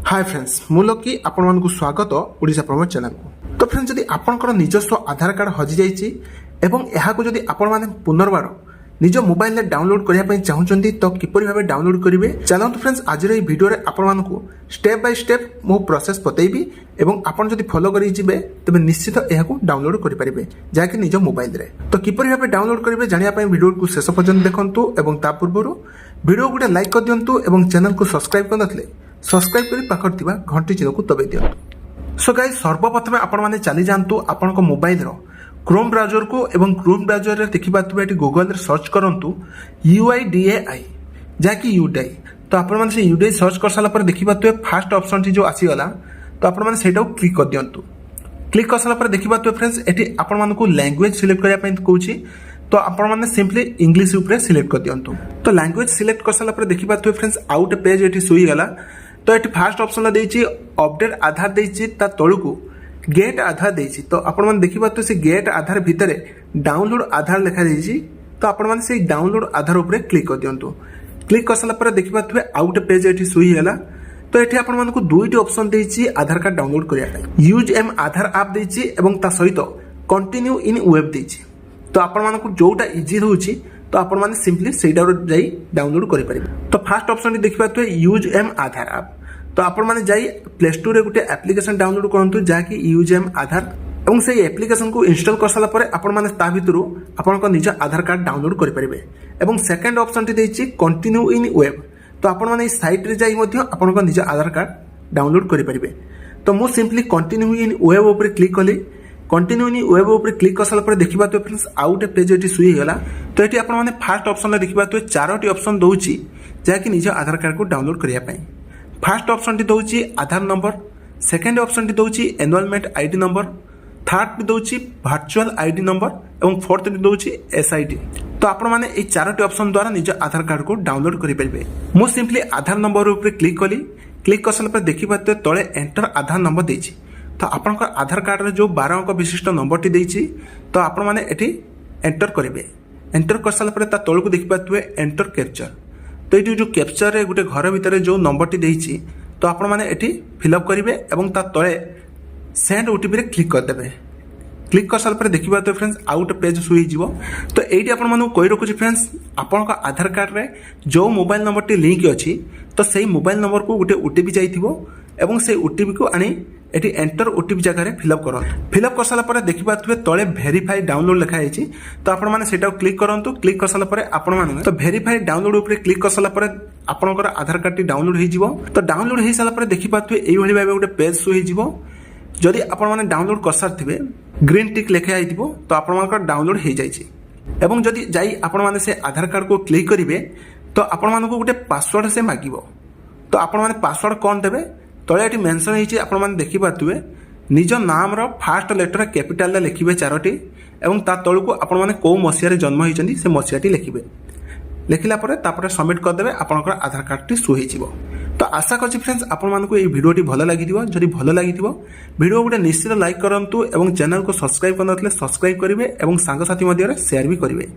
Hi friends मुलकी आपण स्वागत Odisha promote channel को। तो फ्रेंड्स जदि आपनकर निजस्व आधार कार्ड हजि जाइछि एवं एहाको जदि आपण माने पुनर्बार निज मोबाइल रे डाउनलोड करिया पई चाहुचंती तो किपरि भाबे डाउनलोड करिवे चलंतु फ्रेंड्स आज रे वीडियो रे आपण मानकु स्टेप बाय स्टेप मो प्रोसेस बतैबी एवं आपण जदि फॉलो करि जिवे तबे निश्चित एहाको डाउनलोड करि परिबे जाके निज मोबाइल रे। तो किपरि भाबे डाउनलोड करिवे जानिया पई वीडियो को शेष पर्यंत देखंतु एवं ता पूर्वरु वीडियो गुटे लाइक कर दियंतु एवं चैनल को सब्सक्राइब कर नथले सब्सक्राइब करी पाखर थिबा घंटी चिन्ह को दबाई दियंतु। सो गाइस सर्वप्रथमे आपण माने चली जांतु आपण को मोबाइल रो क्रोम ब्राउजर को एवं क्रोम ब्राउजर रे देखिबा तुबे एटी गूगल रे सर्च करंतु UIDAI जाकी UDAI। तो आपण माने से UDAI सर्च कर साला पर देखिबा तुबे फर्स्ट ऑप्शन टी जो आसी गला तो आपण माने सेटा को क्लिक कर दियंतु। क्लिक कर साला पर देखिबा तुबे फ्रेंड्स एटी आपण माने को लैंग्वेज सिलेक्ट करिया पई कहूची तो आपण माने सिंपली इंग्लिश ऊपर सिलेक्ट कर दियंतु। तो लैंग्वेज सिलेक्ट कर साला पर देखिबा तुबे फ्रेंड्स आउट पेज एटी सुई गला तो ये फास्ट ऑप्शन देछि अपडेट आधार देछि ता तळुकु गेट आधार देछि। तो आपण माने देखिबा तो से गेट आधार भितरे डाउनलोड आधार लिखा देछि तो आपण माने से डाउनलोड आधार ऊपर क्लिक कर दियंतु। क्लिक कर साला पर देखिबा तो आउट पेज एठी सुई गेला तो एठी आपण मानकु दुईटी ऑप्शन देछि आधार कार्ड डाउनलोड करिया पई यूज एम आधार ऐप देछि एवं ता सहित कंटिन्यू इन वेब देछि। तो आपण मानकु जोटा इजी रहउछि तो आपण माने सिंपली सेटा जाई डाउनलोड करि परिबे। तो फर्स्ट ऑप्शन देखिबा तो यूज एम आधार ऐप तो आपण माने जाई प्ले स्टोर रे गुटे एप्लीकेशन डाउनलोड करंतु जाकी यूज एम आधार एवं से एप्लीकेशन को इंस्टॉल कर साला परे आपण माने ता भितरु आपण को निज आधार कार्ड डाउनलोड करि परिबे। एवं सेकंड ऑप्शन टी देछि कंटिन्यू इन वेब तो आपण माने इस साइट रे जाई मध्ये आपण को निज आधार कार्ड डाउनलोड करि परिबे। तो मो सिंपली कंटिन्यू इन वेब ऊपर क्लिक कली। कंटिन्यू इन वेब ऊपर क्लिक कर साला परे देखिबा तो फ्रेंड्स आउट पेज एटी सुई गला तो एटी आपण माने फर्स्ट ऑप्शन रे देखिबा तो चारोटी ऑप्शन दोछि जाकी निज आधार कार्ड को डाउनलोड करिया पई। फर्स्ट ऑप्शन टी दोछि आधार नंबर, सेकंड ऑप्शन टी दोछि एनरोलमेंट आईडी नंबर, थर्ड टी दोछि वर्चुअल आईडी नंबर एवं फोर्थ टी दोछि SID। तो आपण माने ए चारोटी ऑप्शन द्वारा निज आधार कार्ड को डाउनलोड करि परिबे। मो सिंपली आधार नंबर ऊपर क्लिक कली। क्लिक कर साला पर देखिबा तो तळे एंटर आधार नंबर देछि तो आपनकर आधार कार्ड रे जो 12 अंक विशिष्ट नंबर टी देछि तो आपण माने एठी एंटर करिवे। एंटर कर साला पर ता तळको देखिबा तो एंटर कैप्चर तो ये जो कैप्चर रे गुटे घर भितर जो नंबर टी देछि तो आपण माने एठी फिलअप करिवे एवं ता तळे सेंड ओटीपी रे क्लिक कर देबे। क्लिक कर साल पर देखिबा तो फ्रेंड्स आउट पेज सुई जीवो। तो एठी आपण मानु कहि रखुछि फ्रेंड्स आपण का आधार कार्ड रे जो मोबाइल नंबर टी लिंक अछि तो सेही मोबाइल नंबर को गुटे ओटीपी जाइथिबो एवं से ओटीपी को आनी एटी एंटर ओटीपी जगह रे फिलअप करन। फिलअप कर साला पर देखिबा तुबे तळे वेरीफाई डाउनलोड लिखा आइछि तो आपण माने सेटा क्लिक करंतु। क्लिक कर साला पर आपण माने तो वेरीफाई डाउनलोड ऊपर क्लिक कर साला पर आपनकर आधार कार्ड टी डाउनलोड हे जिवो। तो डाउनलोड हे साला पर देखिबा तुबे एई भली भाबे गुटे पेज सो हे जिवो। जदि आपण माने डाउनलोड कर सारथिबे ग्रीन टिक लिखा आइथिबो तो आपण मानकर डाउनलोड हे जाइछि। एवं जदि जाई आपण माने से आधार कार्ड को क्लिक करिवे तो आपण मानको गुटे पासवर्ड से मागिबो। तो आपण माने पासवर्ड कोन देबे तळे एटी मेंशन हेछि आपण माने देखि पातुबे निज नाम रो फर्स्ट लेटर कैपिटल रे लिखिबे चारोटी एवं ता तळको आपण माने को मसिया रे जन्म हेचंदी से मसियाटी लिखिबे। लिखिला परे तापरे सबमिट कर देबे आपनकर आधार कार्ड टी सो हेजिवो। तो आशा करछि फ्रेंड्स आपण मानको ए वीडियो टी भलो लागिदिबो। जदि भलो लागिदिबो वीडियो गुटे निश्चित लाइक करंतु एवं चैनल को सब्सक्राइब करनथले सब्सक्राइब करिवे एवं सांग साथी मध्ये शेयर भी करिवे।